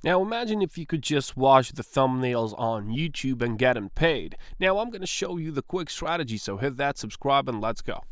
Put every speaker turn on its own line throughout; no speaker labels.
Now imagine if you could just watch the thumbnails on YouTube and get them paid. Now I'm going to show you the quick strategy, so hit that subscribe and let's go.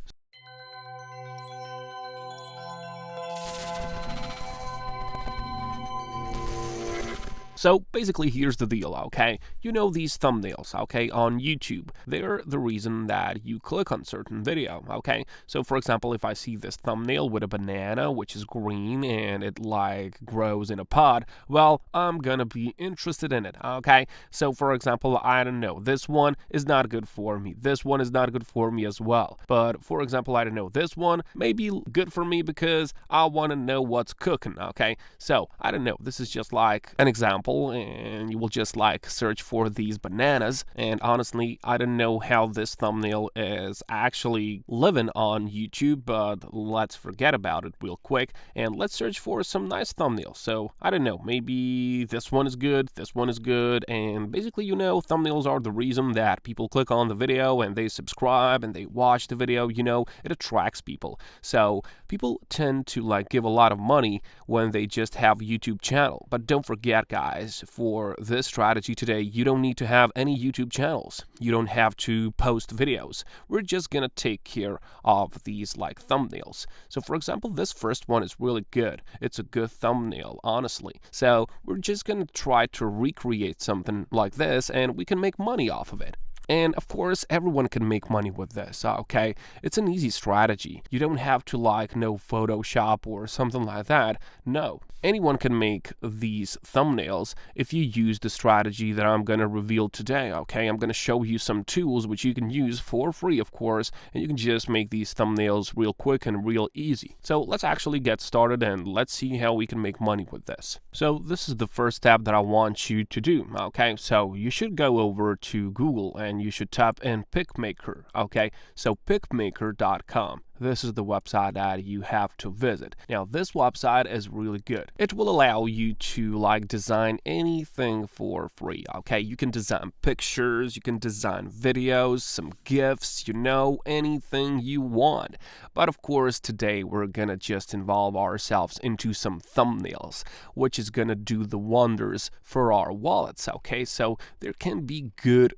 So basically, here's the deal, okay? You know these thumbnails, okay, on YouTube. They're the reason that you click on certain video, okay? So for example, if I see this thumbnail with a banana, which is green, and it like grows in a pod, well, I'm gonna be interested in it, okay? So for example, I don't know, this one is not good for me. This one is not good for me as well. But for example, I don't know, this one may be good for me because I want to know what's cooking, okay? So I don't know, this is just like an example, and you will just like search for these bananas. And honestly, I don't know how this thumbnail is actually living on YouTube, but let's forget about it real quick and let's search for some nice thumbnails. So I don't know, maybe this one is good, this one is good, and basically, you know, thumbnails are the reason that people click on the video and they subscribe and they watch the video. You know, it attracts people. So people tend to like give a lot of money when they just have a YouTube channel. But don't forget, guys, for this strategy today, you don't need to have any YouTube channels. You don't have to post videos. We're just gonna take care of these like thumbnails. So for example, this first one is really good. It's a good thumbnail, honestly. So we're just gonna try to recreate something like this and we can make money off of it. And of course, everyone can make money with this, okay? It's an easy strategy. You don't have to like know Photoshop or something like that. No, anyone can make these thumbnails if you use the strategy that I'm going to reveal today, okay? I'm going to show you some tools which you can use for free, of course, and you can just make these thumbnails real quick and real easy. So let's actually get started and let's see how we can make money with this. So this is the first step that I want you to do, okay? So you should go over to Google and you should type in PicMaker, okay? So PicMaker.com. This is the website that you have to visit. Now, this website is really good. It will allow you to like design anything for free, okay? You can design pictures, you can design videos, some GIFs, you know, anything you want. But of course, today we're gonna just involve ourselves into some thumbnails, which is gonna do the wonders for our wallets, okay? So there can be good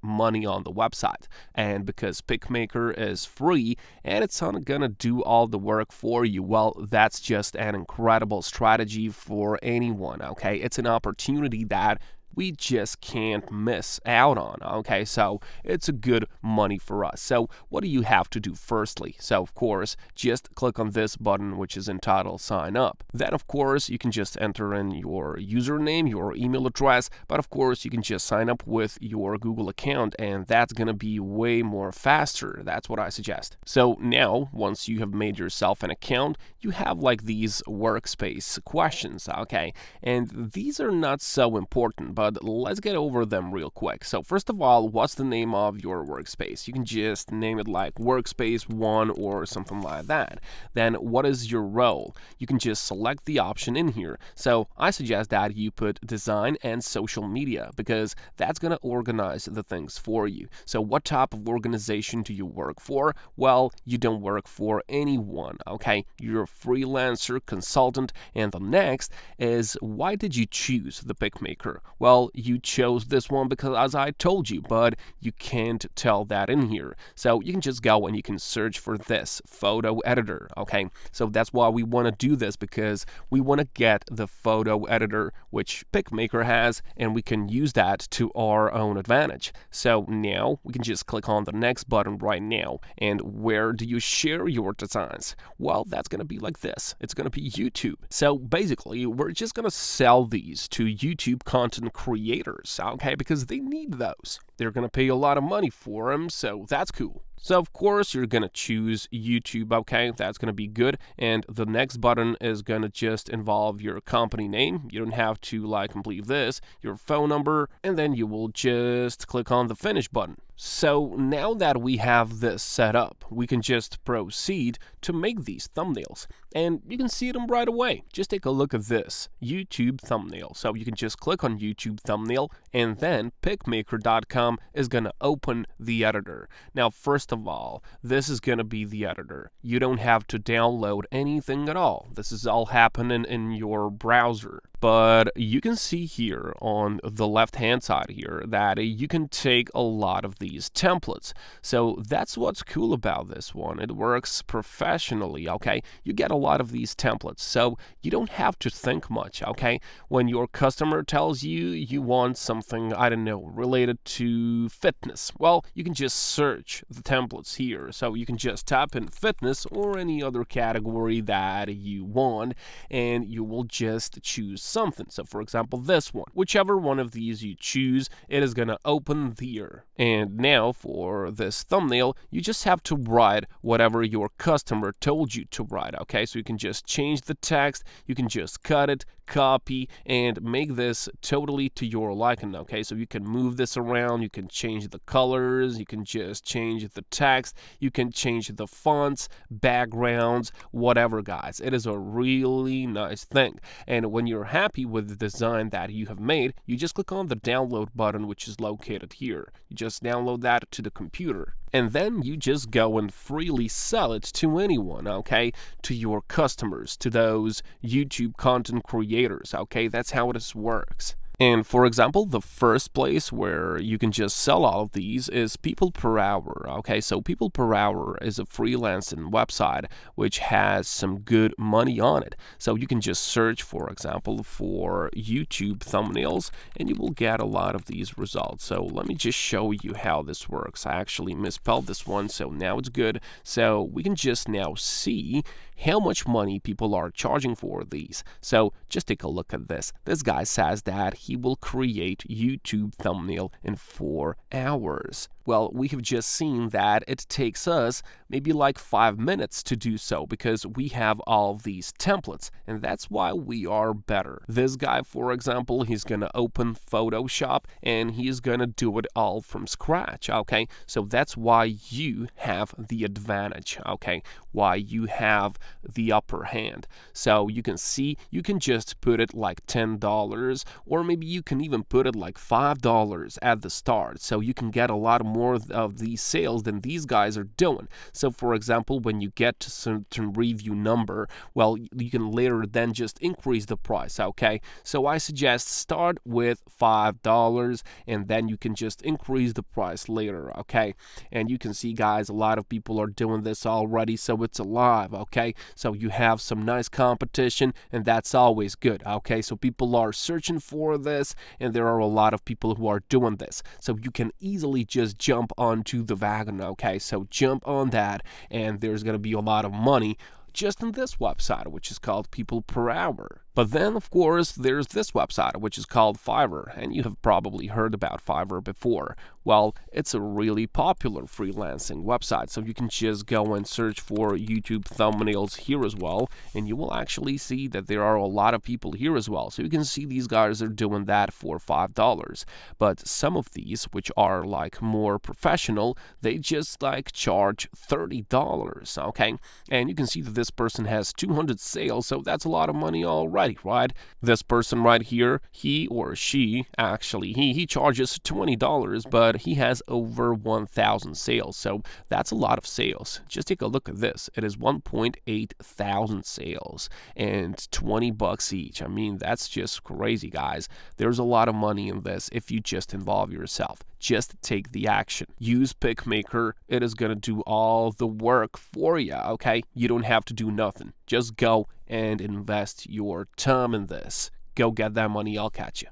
money on the website. And because PicMaker is free and it's not gonna do all the work for you, well, that's just an incredible strategy for anyone, okay? It's an opportunity that we just can't miss out on, okay? So it's a good money for us. So what do you have to do firstly? So of course, just click on this button which is entitled sign up. Then of course, you can just enter in your username, your email address, but of course you can just sign up with your Google account and that's gonna be way more faster. That's what I suggest. So now, once you have made yourself an account, you have like these workspace questions, okay? And these are not so important, but let's get over them real quick. So first of all, what's the name of your workspace? You can just name it like workspace 1 or something like that. Then what is your role? You can just select the option in here. So I suggest that you put design and social media because that's going to organize the things for you. So what type of organization do you work for? Well, you don't work for anyone, okay? You're a freelancer, consultant. And the next is, why did you choose the PicMaker? Well, you chose this one because as I told you, but you can't tell that in here. So you can just go and you can search for this photo editor, okay? So that's why we want to do this, because we want to get the photo editor which PicMaker has, and we can use that to our own advantage. So now we can just click on the next button right now. And where do you share your designs? Well, that's going to be like this. It's going to be YouTube. So basically, we're just going to sell these to YouTube content creators, okay, because they need those. They're going to pay a lot of money for them, so that's cool. So of course you're going to choose YouTube, okay, that's going to be good. And the next button is going to just involve your company name. You don't have to like complete this, your phone number, and then you will just click on the finish button. So now that we have this set up, we can just proceed to make these thumbnails. And you can see them right away. Just take a look at this YouTube thumbnail. So you can just click on YouTube thumbnail, and then PicMaker.com is going to open the editor. Now, first of all, this is going to be the editor. You don't have to download anything at all. This is all happening in your browser. But you can see here on the left hand side here that you can take a lot of these templates. So that's what's cool about this one. It works professionally, okay? You get a lot of these templates, so you don't have to think much, okay? When your customer tells you you want something, I don't know, related to fitness, well, you can just search the templates here. So you can just type in fitness or any other category that you want, and you will just choose something. So for example, this one, whichever one of these you choose, it is gonna open there. And now for this thumbnail, you just have to write whatever your customer told you to write, okay? So you can just change the text, you can just cut it, copy, and make this totally to your liking, okay? So you can move this around, you can change the colors, you can just change the text, you can change the fonts, backgrounds, whatever, guys. It is a really nice thing. And when you're happy with the design that you have made, you just click on the download button, which is located here. You just download that to the computer. And then you just go and freely sell it to anyone, okay? To your customers, to those YouTube content creators, okay? That's how it works. And for example, the first place where you can just sell all of these is People Per Hour, okay? So People Per Hour is a freelancing website which has some good money on it. So you can just search, for example, for YouTube thumbnails, and you will get a lot of these results. So let me just show you how this works. I actually misspelled this one, so now it's good. So we can just now see how much money people are charging for these. So just take a look at this. This guy says that he will create YouTube thumbnail in 4 hours. Well, we have just seen that it takes us maybe like 5 minutes to do so because we have all these templates, and that's why we are better. This guy, for example, he's gonna open Photoshop and he's gonna do it all from scratch, okay? So that's why you have the advantage, okay? Why you have the upper hand. So you can see, you can just put it like $10, or maybe you can even put it like $5 at the start, so you can get a lot more of these sales than these guys are doing. So for example, when you get to certain review number, well, you can later then just increase the price, okay? So I suggest start with $5 and then you can just increase the price later, okay? And you can see, guys, a lot of people are doing this already, so it's alive, okay? So you have some nice competition, and that's always good, okay? So people are searching for this, and there are a lot of people who are doing this. So you can easily just jump onto the wagon, okay? So jump on that, and there's going to be a lot of money just in this website, which is called People Per Hour. But then, of course, there's this website, which is called Fiverr, and you have probably heard about Fiverr before. Well, it's a really popular freelancing website, so you can just go and search for YouTube thumbnails here as well, and you will actually see that there are a lot of people here as well. So you can see these guys are doing that for $5. But some of these, which are like more professional, they just like charge $30, okay? And you can see that this person has 200 sales, so that's a lot of money already, right? This person right here, he or she, actually, he charges $20, but he has over 1,000 sales, so that's a lot of sales. Just take a look at this. It is 1.8 thousand sales and $20 each. I mean, that's just crazy, guys. There's a lot of money in this if you just involve yourself. Just take the action. Use PickMaker. It is gonna do all the work for you, okay? You don't have to do nothing. Just go and invest your time in this. Go get that money. I'll catch you.